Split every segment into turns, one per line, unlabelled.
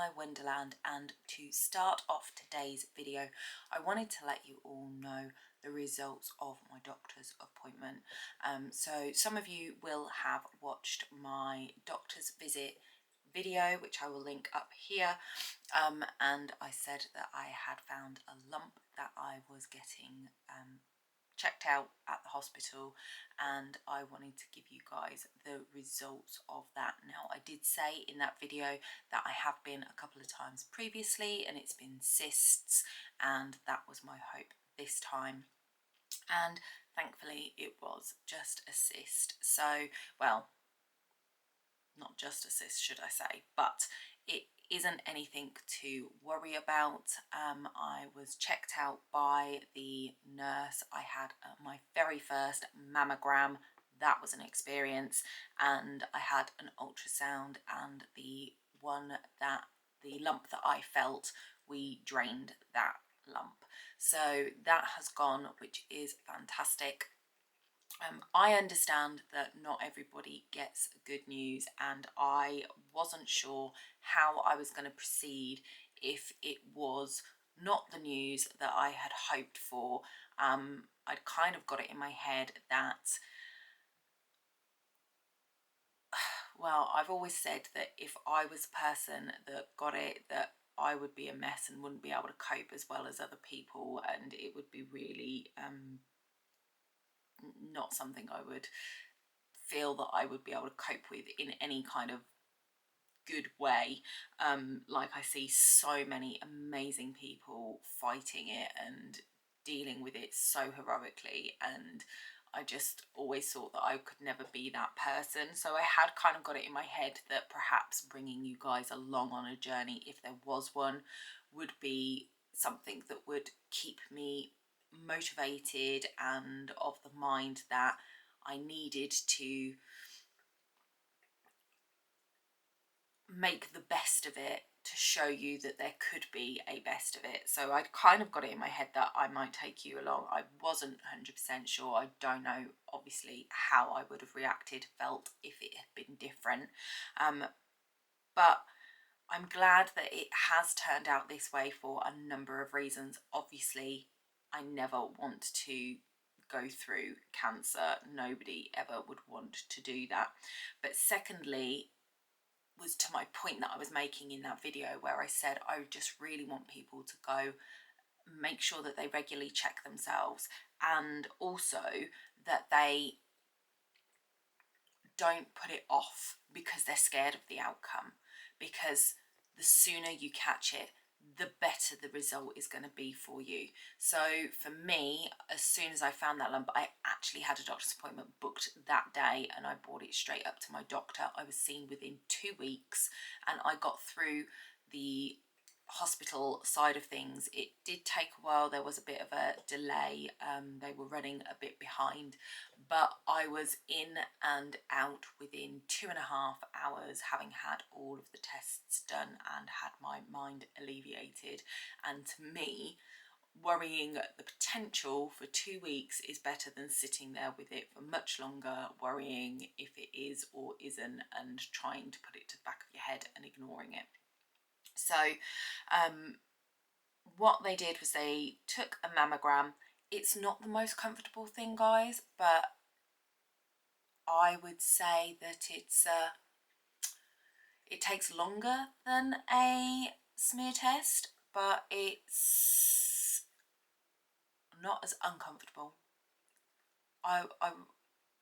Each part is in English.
my wonderland, and to start off today's video I wanted to let you all know the results of my doctor's appointment. So some of you will have watched my doctor's visit video, which I will link up here, and I said that I had found a lump that I was getting checked out at the hospital, and I wanted to give you guys the results of that. Now, I did say in that video that I have been a couple of times previously and it's been cysts, and that was my hope this time, and thankfully it was just a cyst. So, well, not just a cyst, should I say, but it isn't anything to worry about. I was checked out by the nurse. I had my very first mammogram. That was an experience, and I had an ultrasound, and the lump that I felt, we drained that lump. So that has gone, which is fantastic. I understand that not everybody gets good news, and I wasn't sure how I was going to proceed if it was not the news that I had hoped for. I'd kind of got it in my head that, well, I've always said that if I was the person that got it, that I would be a mess and wouldn't be able to cope as well as other people, and it would be really not something I would feel that I would be able to cope with in any kind of good way. Like, I see so many amazing people fighting it and dealing with it so heroically, and I just always thought that I could never be that person. So I had kind of got it in my head that perhaps bringing you guys along on a journey, if there was one, would be something that would keep me motivated and of the mind that I needed to make the best of it, to show you that there could be a best of it. So I'd kind of got it in my head that I might take you along. I wasn't 100% sure. I don't know, obviously, how I would have reacted, felt, if it had been different. But I'm glad that it has turned out this way for a number of reasons. Obviously, I never want to go through cancer. Nobody ever would want to do that. But secondly, was to my point that I was making in that video, where I said I just really want people to go make sure that they regularly check themselves, and also that they don't put it off because they're scared of the outcome, because the sooner you catch it, the better the result is going to be for you. So for me, as soon as I found that lump, I actually had a doctor's appointment booked that day, and I brought it straight up to my doctor. I was seen within 2 weeks, and I got through the hospital side of things. It did take a while. There was a bit of a delay. They were running a bit behind, but I was in and out within 2.5 hours, having had all of the tests done and had my mind alleviated. And to me, worrying the potential for 2 weeks is better than sitting there with it for much longer, worrying if it is or isn't, and trying to put it to the back of your head and ignoring it. So what they did was they took a mammogram. It's not the most comfortable thing, guys, but I would say that it takes longer than a smear test, but it's not as uncomfortable.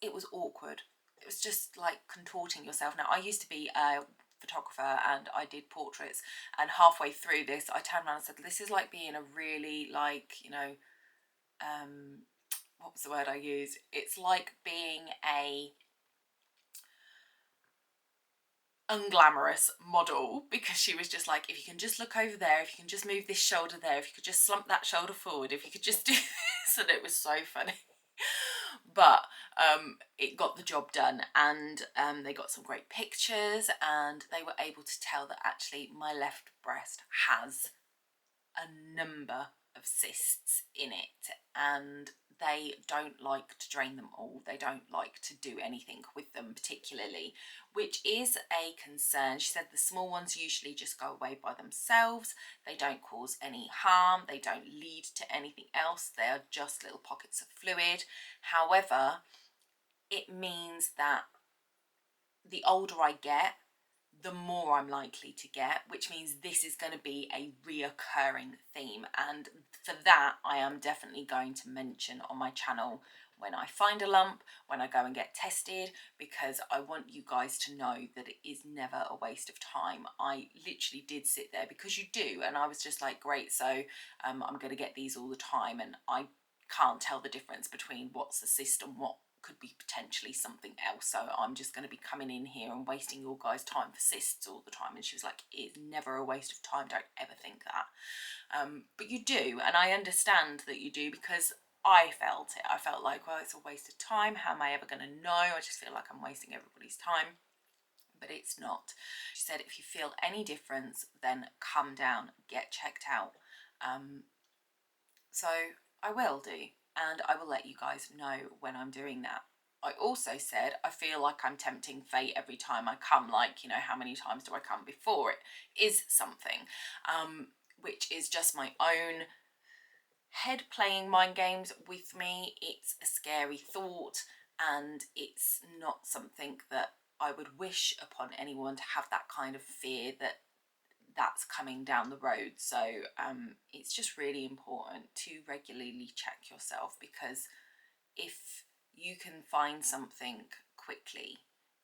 It was awkward. It was just like contorting yourself. Now, I used to be a photographer and I did portraits, and halfway through this I turned around and said, this is like being a really, like, you know, what was the word I used? It's like being a unglamorous model, because she was just like, if you can just look over there, if you can just move this shoulder there, if you could just slump that shoulder forward, if you could just do this. And it was so funny. But it got the job done, and they got some great pictures, and they were able to tell that actually my left breast has a number of cysts in it, and they don't like to drain them all. They don't like to do anything with them particularly, which is a concern. She said the small ones usually just go away by themselves. They don't cause any harm. They don't lead to anything else. They are just little pockets of fluid. However, it means that the older I get, the more I'm likely to get, which means this is going to be a reoccurring theme. And for that, I am definitely going to mention on my channel when I find a lump, when I go and get tested, because I want you guys to know that it is never a waste of time. I literally did sit there, because you do, and I was just like, great, so I'm going to get these all the time, and I can't tell the difference between what's a cyst and what could be potentially something else, so I'm just going to be coming in here and wasting your guys' time for cysts all the time. And she was like, it's never a waste of time, don't ever think that. But you do, and I understand that you do, because I felt it. I felt like, well, it's a waste of time, how am I ever going to know? I just feel like I'm wasting everybody's time, but it's not. She said, if you feel any difference, then come down, get checked out. So I will do, and I will let you guys know when I'm doing that. I also said I feel like I'm tempting fate every time I come, like, you know, how many times do I come before it is something, which is just my own head playing mind games with me. It's a scary thought, and it's not something that I would wish upon anyone, to have that kind of fear that that's coming down the road. So it's just really important to regularly check yourself, because if you can find something quickly,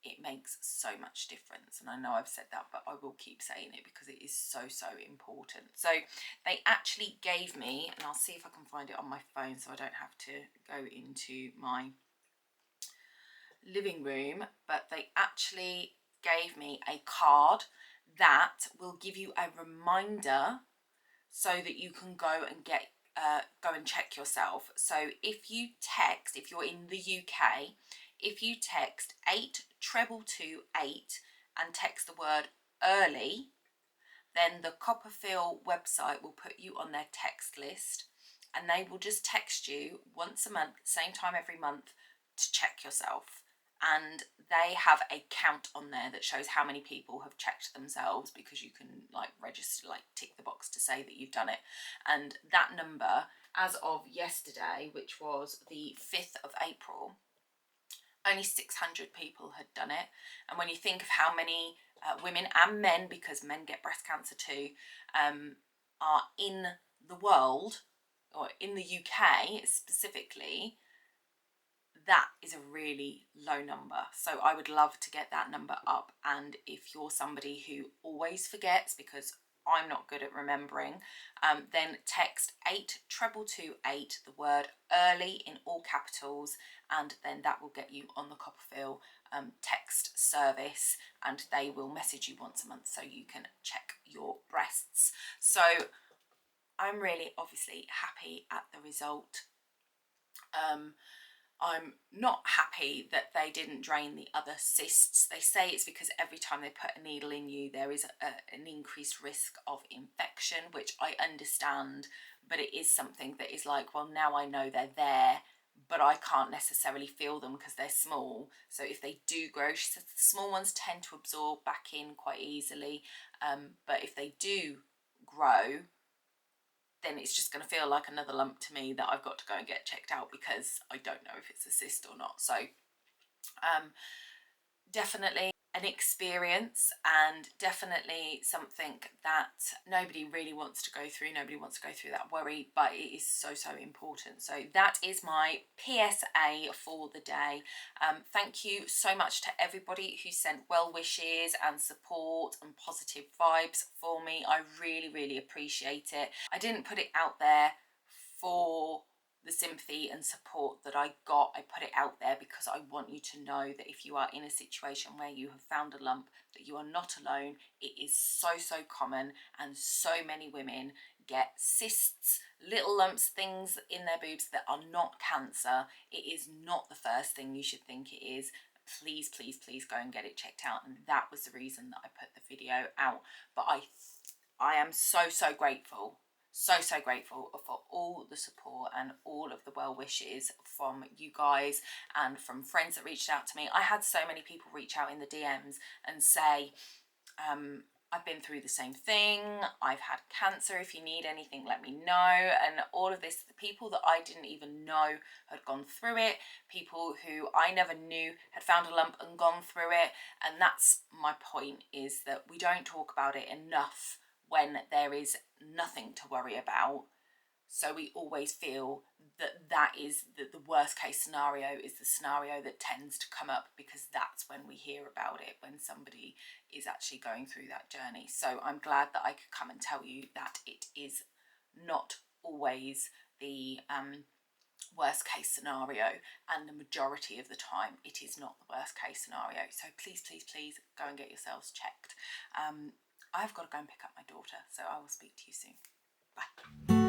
it makes so much difference. And I know I've said that, but I will keep saying it because it is so important. So they actually gave me, and I'll see if I can find it on my phone so I don't have to go into my living room, but they actually gave me a card that will give you a reminder so that you can go and go and check yourself. So if you text, if you're in the UK, if you text 8222 and text the word early, then the Coppafeel website will put you on their text list, and they will just text you once a month, same time every month, to check yourself. And they have a count on there that shows how many people have checked themselves, because you can like register, like tick the box to say that you've done it. And that number, as of yesterday, which was the 5th of April, only 600 people had done it. And when you think of how many women and men, because men get breast cancer too, are in the world, or in the UK specifically, that is a really low number. So I would love to get that number up. And if you're somebody who always forgets, because I'm not good at remembering, then text 8222, the word early in all capitals, and then that will get you on the Coppafeel text service, and they will message you once a month so you can check your breasts. So I'm really obviously happy at the result. I'm not happy that they didn't drain the other cysts. They say it's because every time they put a needle in you, there is an increased risk of infection, which I understand, but it is something that is like, well, now I know they're there, but I can't necessarily feel them because they're small. So if they do grow, she says the small ones tend to absorb back in quite easily, but if they do grow, then it's just going to feel like another lump to me that I've got to go and get checked out, because I don't know if it's a cyst or not. So definitely an experience, and definitely something that nobody really wants to go through. Nobody wants to go through that worry, but it is so important. So that is my PSA for the day. Thank you so much to everybody who sent well wishes and support and positive vibes for me. I really appreciate it. I didn't put it out there for the sympathy and support that I got. I put it out there because I want you to know that if you are in a situation where you have found a lump, that you are not alone. It is so common, and so many women get cysts, little lumps, things in their boobs that are not cancer. It is not the first thing you should think it is. Please go and get it checked out. And that was the reason that I put the video out. But I am so grateful, so grateful for all the support and all of the well wishes from you guys and from friends that reached out to me. I had so many people reach out in the DMs and say, I've been through the same thing, I've had cancer, if you need anything let me know, and all of this. The people that I didn't even know had gone through it, people who I never knew had found a lump and gone through it. And that's my point, is that we don't talk about it enough when there is nothing to worry about. So we always feel that that is the worst case scenario, is the scenario that tends to come up, because that's when we hear about it, when somebody is actually going through that journey. So I'm glad that I could come and tell you that it is not always the worst case scenario, and the majority of the time it is not the worst case scenario. So please go and get yourselves checked. I've got to go and pick up my daughter, so I will speak to you soon. Bye.